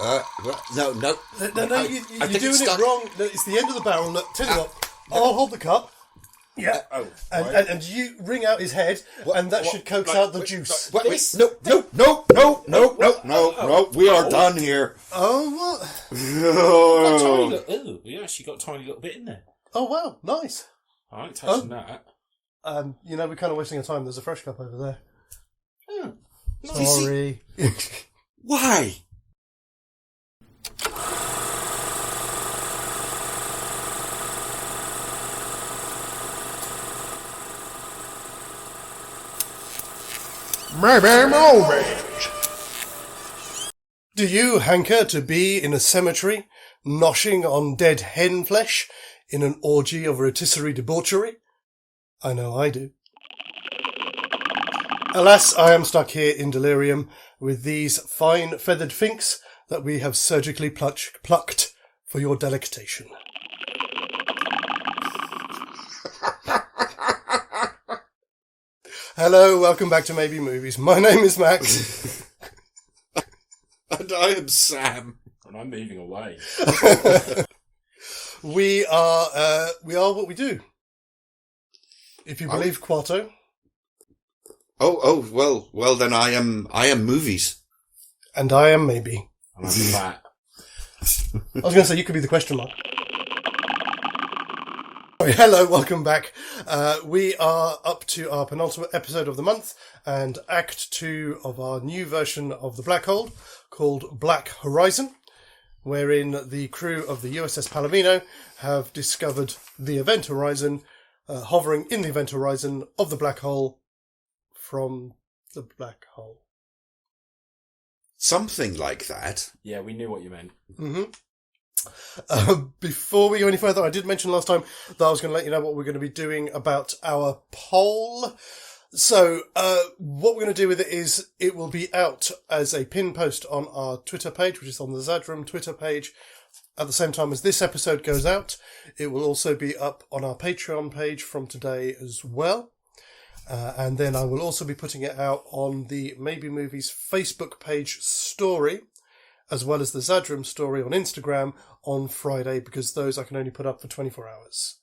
No. No, you're doing it wrong. No, it's the end of the barrel. Look, tell you what, I'll hold the cup. Yeah. And you wring out his head, and that should coax out the juice. Wait. No. We are done here. Oh, what? We actually got a tiny little bit in there. Oh, wow. Nice. I ain't touching that. We're kind of wasting our time. There's a fresh cup over there. Nice. Sorry. Why? Do you hanker to be in a cemetery, noshing on dead hen flesh in an orgy of rotisserie debauchery? I know I do. Alas, I am stuck here in delirium with these fine feathered finks that we have surgically plucked for your delectation. Hello, welcome back to Maybe Movies. My name is Max. And I am Sam. And I'm moving away. We are what we do. If you believe Quato. Well then I am movies. And I am Maybe. And I'm fat. I was going to say, you could be the question mark. Hello, welcome back. We are up to our penultimate episode of the month and Act 2 of our new version of the Black Hole called Black Horizon, wherein the crew of the USS Palomino have discovered the event horizon, hovering in the event horizon of the black hole from the black hole. Something like that. Yeah, we knew what you meant. Mm-hmm. Before we go any further, I did mention last time that I was going to let you know what we're going to be doing about our poll. So, what we're going to do with it is it will be out as a pin post on our Twitter page, which is on the Zadrum Twitter page. At the same time as this episode goes out, it will also be up on our Patreon page from today as well. And then I will also be putting it out on the Maybe Movies Facebook page story, as well as the Zadrum story on Instagram on Friday, because those I can only put up for 24 hours.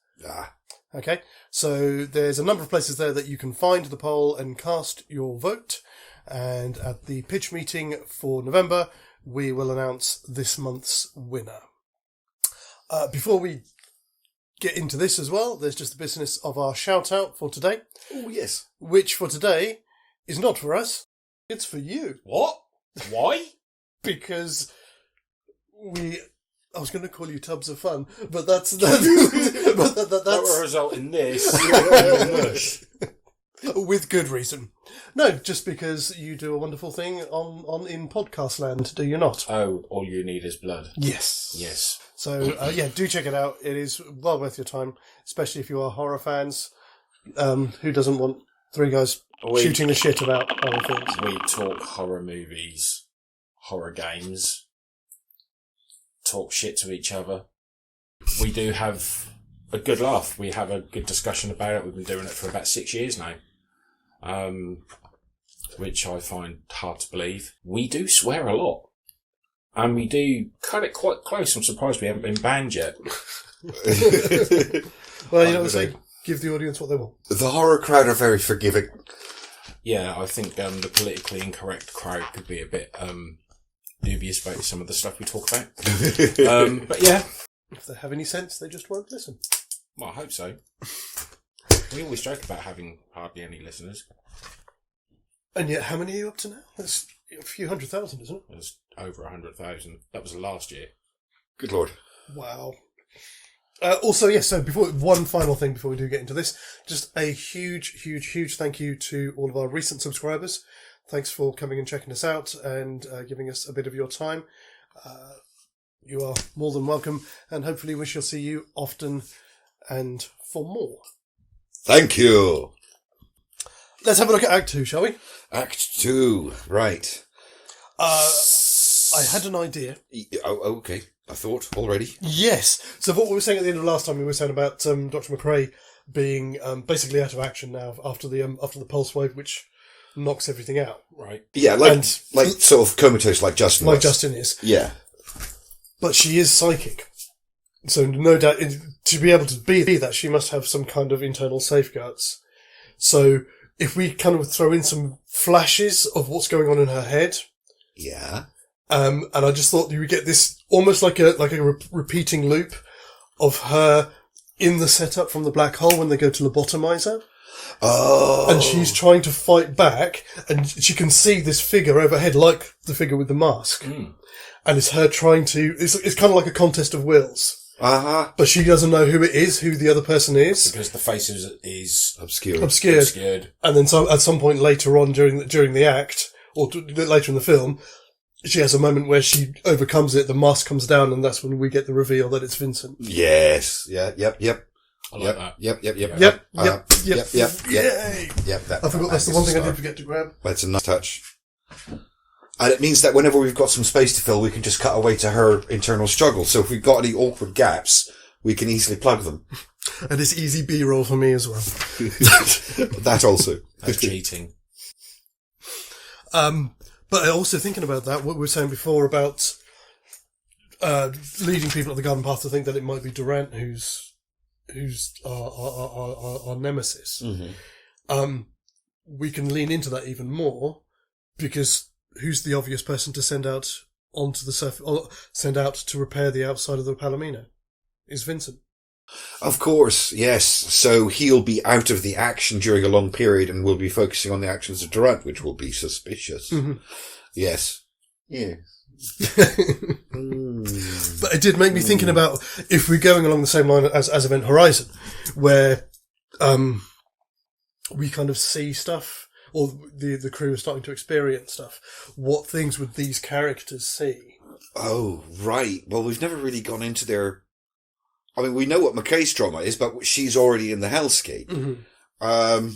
Okay, so there's a number of places there that you can find the poll and cast your vote. And at the pitch meeting for November, we will announce this month's winner. Before we get into this as well, there's just the business of our Shoutout for today. Oh, yes. Which for today is not for us, it's for you. What? Why? Because I was going to call you Tubs of Fun, but that's that will result in this. With good reason. No, just because you do a wonderful thing in podcast land, do you not? Oh, all you need is blood. Yes. So, do check it out. It is well worth your time, especially if you are horror fans. Who doesn't want three guys shooting the shit about horror films? We talk horror movies, horror games, talk shit to each other. We do have a good laugh. We have a good discussion about it. We've been doing it for about 6 years now. Which I find hard to believe. We do swear a lot. And we do cut it quite close. I'm surprised we haven't been banned yet. Well, you know what I say? Give the audience what they want. The horror crowd are very forgiving. Yeah, I think the politically incorrect crowd could be a bit dubious about some of the stuff we talk about. But yeah. If they have any sense, they just won't listen. Well, I hope so. We always joke about having hardly any listeners. And yet, how many are you up to now? It's a few 100,000, isn't it? It's over 100,000. That was last year. Good Lord. Wow. Also, yes, so one final thing before we do get into this, just a huge thank you to all of our recent subscribers. Thanks for coming and checking us out and giving us a bit of your time. You are more than welcome, and hopefully we shall see you often and for more. Thank you. Let's have a look at Act 2, shall we? Act 2, right. I had an idea. Oh, okay. I thought already. Yes. So what we were saying at the end of last time, we were saying about Dr. McRae being basically out of action now after the pulse wave, which knocks everything out, right? Yeah, like sort of comatose, like Justin. Like was. Justin is. Yeah. But she is psychic. So no doubt, to be able to be that, she must have some kind of internal safeguards. So if we kind of throw in some flashes of what's going on in her head. Yeah. And I just thought you would get this almost like a repeating loop of her in the setup from the black hole when they go to lobotomize her. Oh. And she's trying to fight back, and she can see this figure overhead, like the figure with the mask. Mm. And it's her trying to, it's kind of like a contest of wills. Uh-huh. But she doesn't know who it is, who the other person is. Because the face is obscured. And then at some point later on during the act, or later in the film, she has a moment where she overcomes it, the mask comes down, and that's when we get the reveal that it's Vincent. Yes. Yeah. Yep. I like that. Yep. Yep. Yep. I forgot that's the one thing I did forget to grab. That's a nice touch. And it means that whenever we've got some space to fill, we can just cut away to her internal struggle. So if we've got any awkward gaps, we can easily plug them. And it's easy B-roll for me as well. That also. That's cheating. But also thinking about that, what we were saying before about leading people up the garden path to think that it might be Durant who's our nemesis. Mm-hmm. We can lean into that even more, because who's the obvious person to send out onto the surface, or send out to repair the outside of the Palomino? Is Vincent. Of course, yes. So he'll be out of the action during a long period, and we'll be focusing on the actions of Durant, which will be suspicious. Mm-hmm. Yes. Yeah. But it did make me thinking about if we're going along the same line as Event Horizon, where we kind of see stuff, or the crew are starting to experience stuff. What things would these characters see? Oh, right. Well, we've never really gone into their... I mean, we know what McKay's trauma is, but she's already in the hellscape. Mm-hmm.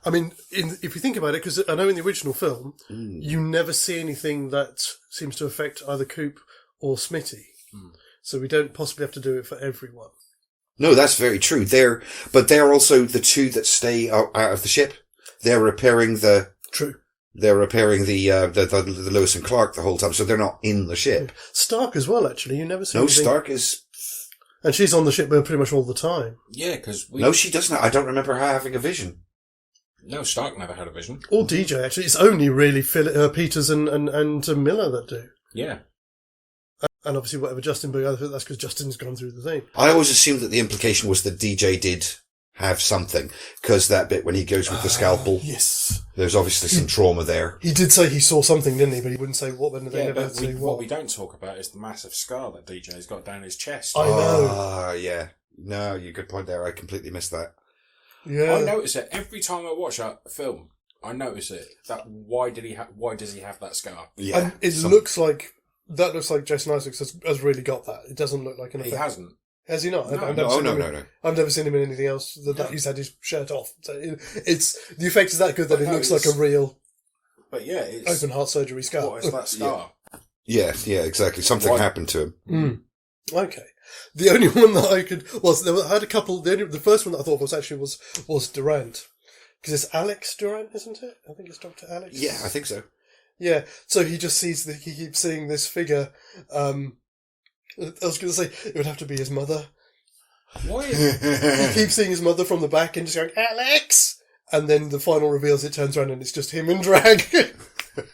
I mean, if you think about it, because I know in the original film, you never see anything that seems to affect either Coop or Smitty. So we don't possibly have to do it for everyone. No, that's very true. They're also the two that stay out of the ship. They're repairing the... True. They're repairing the Lewis and Clark the whole time, so they're not in the ship. Stark as well, actually. You never see No, anything. Stark is... And she's on the ship pretty much all the time. Yeah, because No, she doesn't. I don't remember her having a vision. No, Stark never had a vision. Or DJ, actually. It's only really Peters and Miller that do. Yeah. And obviously whatever Justin, but I think that's because Justin's gone through the thing. I always assumed that the implication was that DJ did have something, because that bit when he goes with the scalpel, yes, there's obviously some trauma there. He did say he saw something, didn't he? But he wouldn't say what. Then they Yeah, never but say what what. we don't talk about is the massive scar that DJ's got down his chest. I know. Ah, yeah. No, you good point there. I completely missed that. Yeah, I notice it every time I watch a film. I notice it. That why does he have that scar? Yeah, and it looks like Jason Isaacs has really got that. It doesn't look like an effect. He hasn't. Has he not? No, no. I've never seen him in anything else that he's had his shirt off. So it's the effect is that good that it looks like a real. But yeah, it's open heart surgery scar. What is that scar? Yeah, exactly. Something happened to him. Okay. The only one that I I had a couple. The first one that I thought was Durant, because it's Alex Durant, isn't it? I think it's Dr. Alex. Yeah, I think so. Yeah. So he just sees he keeps seeing this figure. I was going to say it would have to be his mother. Why? He keeps seeing his mother from the back and just going, Alex! And then the final reveals it turns around and it's just him in drag. But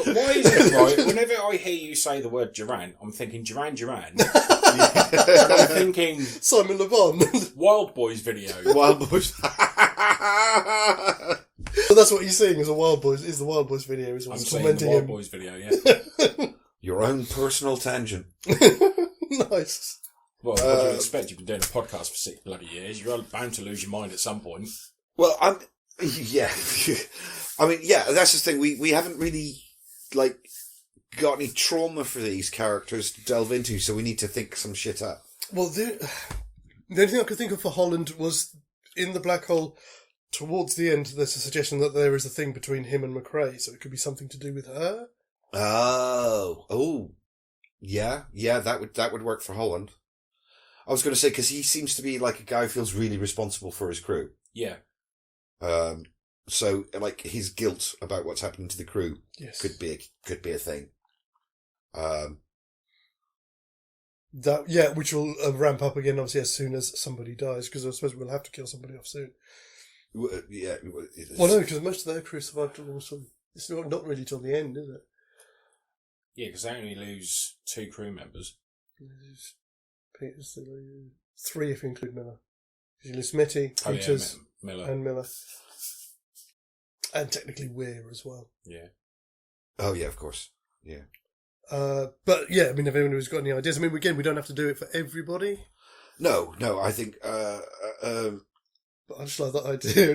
why is it right? Whenever I hear you say the word Duran, I'm thinking Duran. And I'm thinking Simon Le Bon. Wild Boys video. Wild Boys. So that's what you're seeing is the Wild Boys video is I'm what's seeing the tormenting Wild him. Boys video, yeah. Your own personal tangent. Nice. Well, what do you expect? You've been doing a podcast for 6 bloody years. You're bound to lose your mind at some point. Well, yeah. I mean, yeah, that's the thing. We haven't really, got any trauma for these characters to delve into, so we need to think some shit up. Well, the only thing I could think of for Holland was in the black hole. Towards the end, there's a suggestion that there is a thing between him and McRae, so it could be something to do with her. Oh, yeah, that would work for Holland. I was going to say, because he seems to be like a guy who feels really responsible for his crew. Yeah. So his guilt about what's happening to the crew yes. could be a thing. Which will ramp up again, obviously, as soon as somebody dies, because I suppose we'll have to kill somebody off soon. Yeah. Well, no, because most of their crew survived till it's not really till the end, is it? Yeah, because they only lose 2 crew members. Peters, 3 if you include Miller. Because you lose Smitty, Peters, Miller. and Miller. And technically Weir as well. Yeah. Oh, yeah, of course. Yeah. But yeah, I mean, if anyone who's got any ideas, I mean, again, we don't have to do it for everybody. No, I think, But I just like that idea.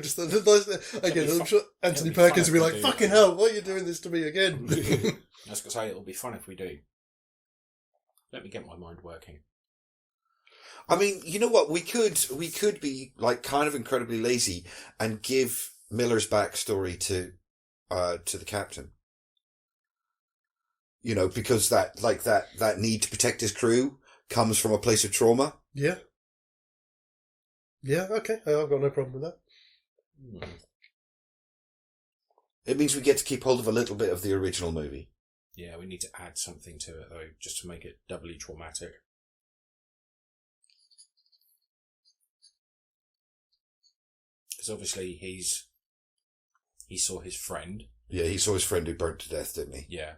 Again, I'm sure Anthony Perkins will be like, fucking hell, why are you doing this to me again? I was going to say, it'll be fun if we do. Let me get my mind working. I mean, you know what? We could be like kind of incredibly lazy and give Miller's backstory to the captain. You know, because that need to protect his crew comes from a place of trauma. Yeah. Yeah, okay. I've got no problem with that. It means we get to keep hold of a little bit of the original movie. Yeah, we need to add something to it, though, just to make it doubly traumatic. Because obviously he saw his friend. Yeah, he saw his friend who burnt to death, didn't he? Yeah.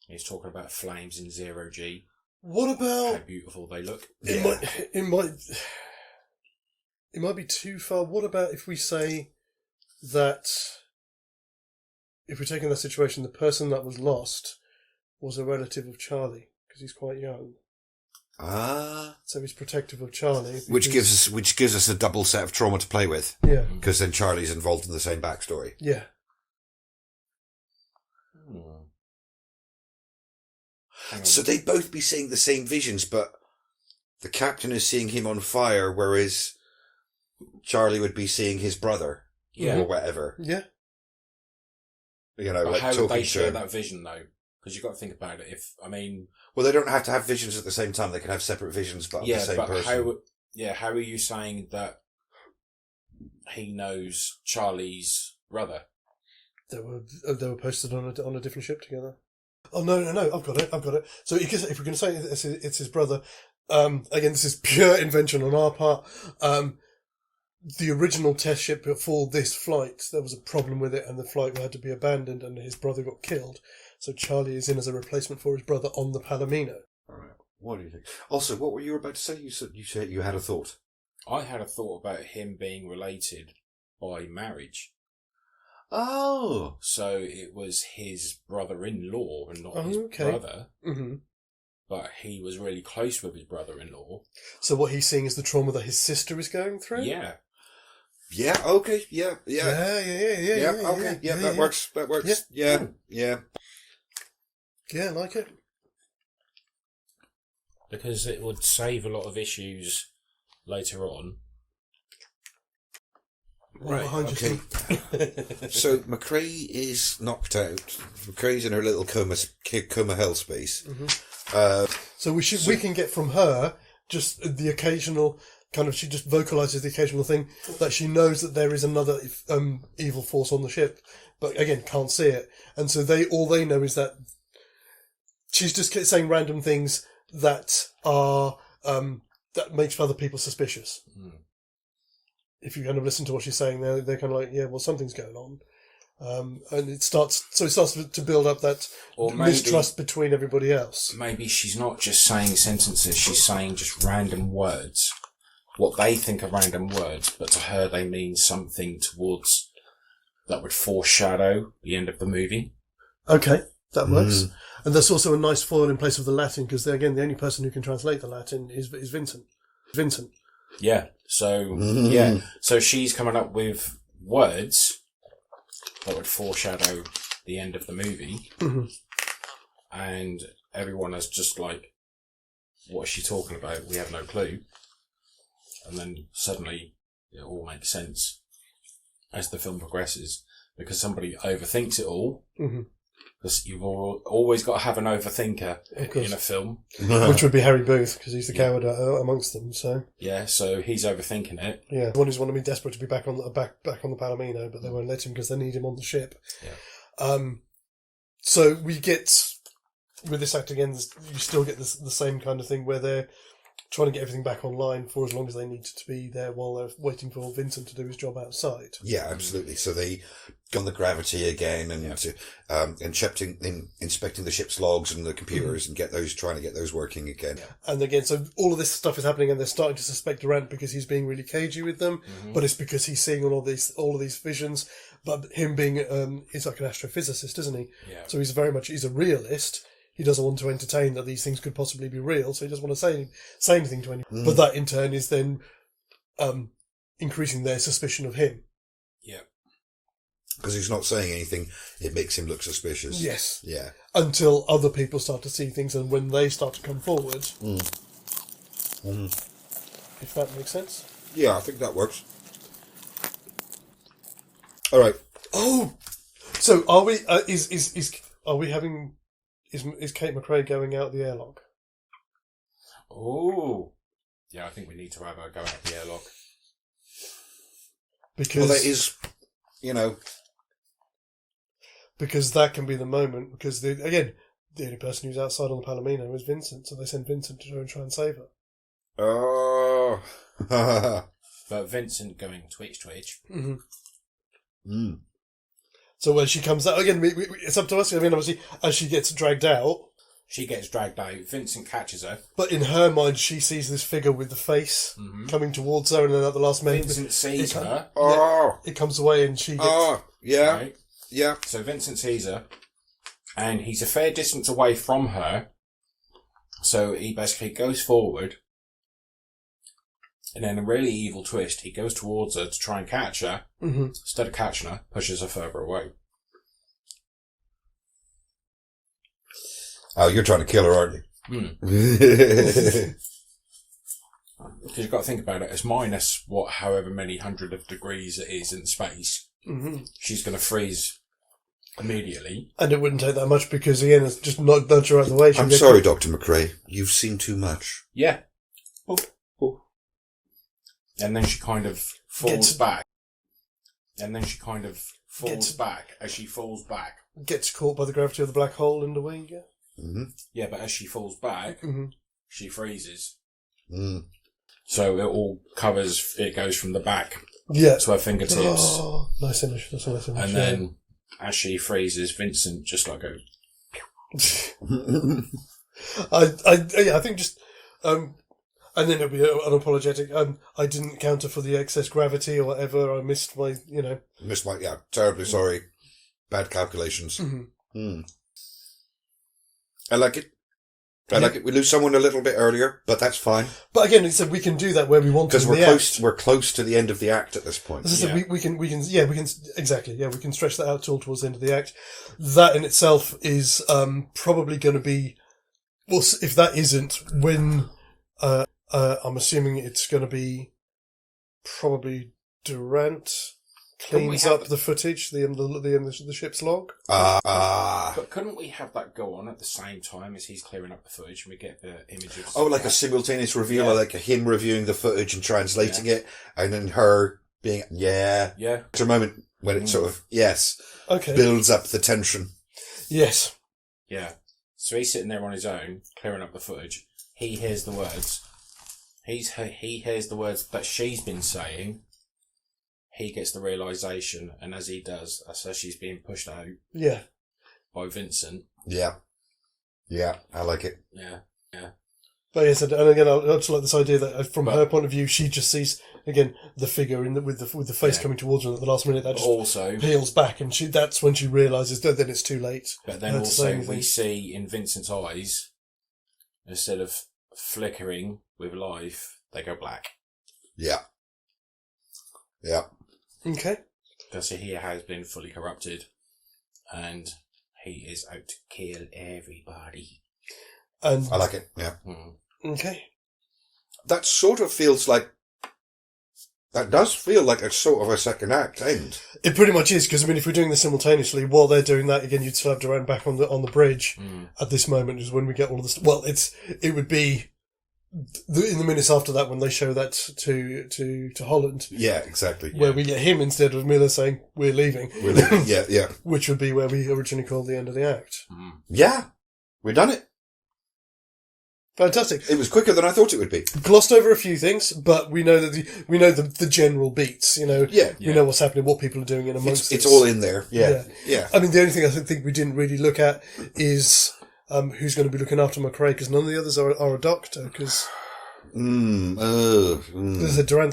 He's talking about flames in 0G. What about... How beautiful they look. It might be too far. What about if we say that if we're taking that situation, the person that was lost was a relative of Charlie, because he's quite young. So he's protective of Charlie. Which gives us a double set of trauma to play with. Yeah. Because then Charlie's involved in the same backstory. Yeah. So they'd both be seeing the same visions, but the captain is seeing him on fire, whereas Charlie would be seing his brother. Yeah. Or whatever. Yeah. You know, but like how would they share to that vision, though? Because you've got to think about it. Well, they don't have to have visions at the same time. They can have separate visions, but the same person. How are you saying that he knows Charlie's brother? They were posted on a different ship together. Oh, no, I've got it. So if we're going to say it's his brother, again, this is pure invention on our part. The original test ship for this flight, there was a problem with it and the flight had to be abandoned and his brother got killed. So Charlie is in as a replacement for his brother on the Palomino. All right. What do you think? Also, what were you about to say? You said you had a thought. I had a thought about him being related by marriage. Oh. So it was his brother-in-law and not his brother. Mm-hmm. But he was really close with his brother-in-law. So what he's seeing is the trauma that his sister is going through? Yeah. Yeah, okay, yeah. Yeah, Okay, that works. Yeah. Yeah, I like it. Because it would save a lot of issues later on. Right, okay. So McCrae is knocked out. McCrae's in her little coma hell space. Mm-hmm. So we can get from her just the occasional kind of, she just vocalises the occasional thing that she knows that there is another evil force on the ship, but again can't see it. And so all they know is that she's just saying random things that are that makes other people suspicious. Mm. If you kind of listen to what she's saying, they're kind of like, yeah, well, something's going on. And it starts to build up that mistrust between everybody else. Maybe she's not just saying sentences, she's saying just random words. What they think are random words, but to her they mean something towards that would foreshadow the end of the movie. Okay, that works. Mm. And there's also a nice foil in place of the Latin, because again, the only person who can translate the Latin is Vincent. Yeah. So she's coming up with words that would foreshadow the end of the movie. Mm-hmm. And everyone is just like, what is she talking about? We have no clue. And then suddenly it all makes sense as the film progresses, because somebody overthinks it all. Mm-hmm. Because you've always got to have an overthinker in a film. Which would be Harry Booth, because he's the coward amongst them. So yeah, so he's overthinking it. Yeah, one who's want to be desperate to be back on the Palomino, but they won't let him because they need him on the ship. Yeah. So we get with this act again, you still get the same kind of thing where they're trying to get everything back online for as long as they need to be there while they're waiting for Vincent to do his job outside. Yeah, absolutely. So they go on the gravity again and inspecting the ship's logs and the computers and trying to get those working again. Yeah. And again, so all of this stuff is happening, and they're starting to suspect Durant because he's being really cagey with them, but it's because he's seeing all of these visions. But him being he's like an astrophysicist, isn't he? Yeah. So he's a realist. He doesn't want to entertain that these things could possibly be real, so he doesn't want to say anything to anyone. But that in turn is then increasing their suspicion of him. Yeah. Because he's not saying anything, it makes him look suspicious. Yes. Yeah. Until other people start to see things, and when they start to come forward. If that makes sense. Yeah, I think that works. All right. Oh, so are we? Are we having? Is Kate McRae going out the airlock? Oh, yeah. I think we need to have her go out the airlock. Because that is, because that can be the moment. Because the only person who's outside on the Palomino is Vincent, so they send Vincent to go and try and save her. Oh. But Vincent going twitch. Mm-hmm. So when she comes out again, it's up to us. I mean, obviously, as she gets dragged out, Vincent catches her, but in her mind, she sees this figure with the face coming towards her, and then at the last minute, Vincent sees her. It comes away, and she gets. Yeah, right? yeah. So Vincent sees her, and he's a fair distance away from her. So he basically goes forward, and then a really evil twist, he goes towards her to try and catch her. Mm-hmm. Instead of catching her, pushes her further away. Oh, you're trying to kill her, aren't you? Because you've got to think about it. It's minus however many hundred of degrees it is in space. Mm-hmm. She's going to freeze immediately. And it wouldn't take that much because, again, it's just not nudge her out of the way. I'm sorry, Dr. McRae. You've seen too much. Yeah. Oh. And then she kind of falls back. And then she kind of falls back as she falls back. Gets caught by the gravity of the black hole in the wing, yeah. Mm-hmm. Yeah, but as she falls back, she freezes. Mm. So it all covers, it goes from the back to her fingertips. Oh, nice image. That's a nice image. And then as she freezes, Vincent just like goes. I think just, and then it'll be unapologetic. I didn't counter for the excess gravity or whatever. I missed my, terribly sorry. Bad calculations. Mm-hmm. Mm. I like it. We lose someone a little bit earlier, but that's fine. But again, he said we can do that where we want to. Because we're close to the end of the act at this point. As I said, we can exactly. Yeah, we can stretch that out towards the end of the act. That in itself is probably going to be. Well, if that isn't, when I'm assuming it's going to be probably Durant cleans up the footage, the end of the ship's log. But couldn't we have that go on at the same time as he's clearing up the footage and we get the images? Oh, like a simultaneous reveal, like him reviewing the footage and translating it, and then her being, It's a moment when it sort of, builds up the tension. Yes. Yeah. So he's sitting there on his own, clearing up the footage. He hears the words. He hears the words that she's been saying. He gets the realisation, and as he does, as she's being pushed out by Vincent. Yeah. Yeah, I like it. Yeah. But yes, and again, I just like this idea that from her point of view, she just sees, again, the figure with the face coming towards her at the last minute. That just also peels back, and that's when she realises that then it's too late. But then also we see in Vincent's eyes, instead of flickering with life, they go black. Yeah. Yeah. Okay. Because he has been fully corrupted, and he is out to kill everybody. And I like it. Yeah. Okay. That sort of feels like. That does feel like a sort of a second act end. It pretty much is, because I mean, if we're doing this simultaneously, while they're doing that, again, you'd still have Durant back on the bridge. At this moment is when we get all of this. Well, it would be. In the minutes after that, when they show that to Holland, yeah, exactly, where we get him instead of Miller saying we're leaving, yeah, which would be where we originally called the end of the act. Yeah, We've done it. Fantastic. It was quicker than I thought it would be. Glossed over a few things, but we know that we know the general beats. You know, we know what's happening, what people are doing in amongst. It's all in there. Yeah. I mean, the only thing I think we didn't really look at is who's going to be looking after McRae, because none of the others are a doctor. Because Durant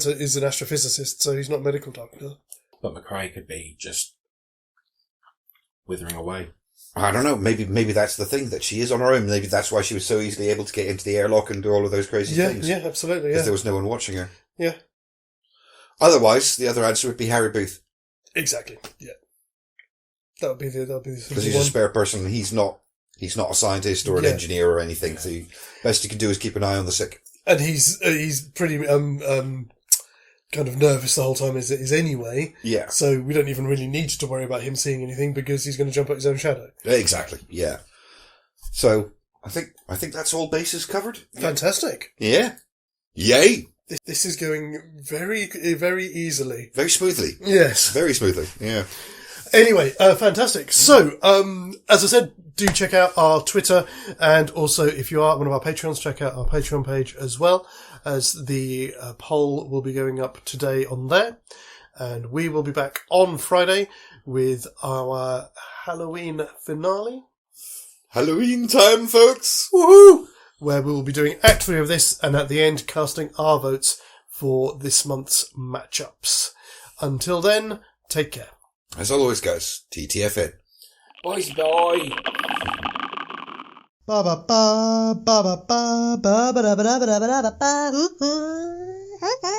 is an astrophysicist, so he's not a medical doctor. But McRae could be just withering away. I don't know. Maybe that's the thing, that she is on her own. Maybe that's why she was so easily able to get into the airlock and do all of those crazy things. Yeah, absolutely. Because there was no one watching her. Yeah. Otherwise, the other answer would be Harry Booth. Exactly. Yeah. That would be the because he's a spare person. He's not a scientist or an engineer or anything. So the best he can do is keep an eye on the sick. And he's pretty kind of nervous the whole time is anyway. Yeah. So we don't even really need to worry about him seeing anything because he's going to jump at his own shadow. Exactly. Yeah. So I think that's all bases covered. Fantastic. Yeah. Yay. This is going very, very easily. Very smoothly. Yes. Very smoothly. Yeah. Anyway, fantastic. So, as I said, do check out our Twitter, and also if you are one of our Patreons, check out our Patreon page as well, as the poll will be going up today on there. And we will be back on Friday with our Halloween finale. Halloween time, folks! Woohoo! Where we will be doing Act 3 of this, and at the end, casting our votes for this month's matchups. Until then, take care. As always, guys, TTFN. Boys, bye. Ba ba ba ba ba ba ba ba ba ba ba ba ba ba.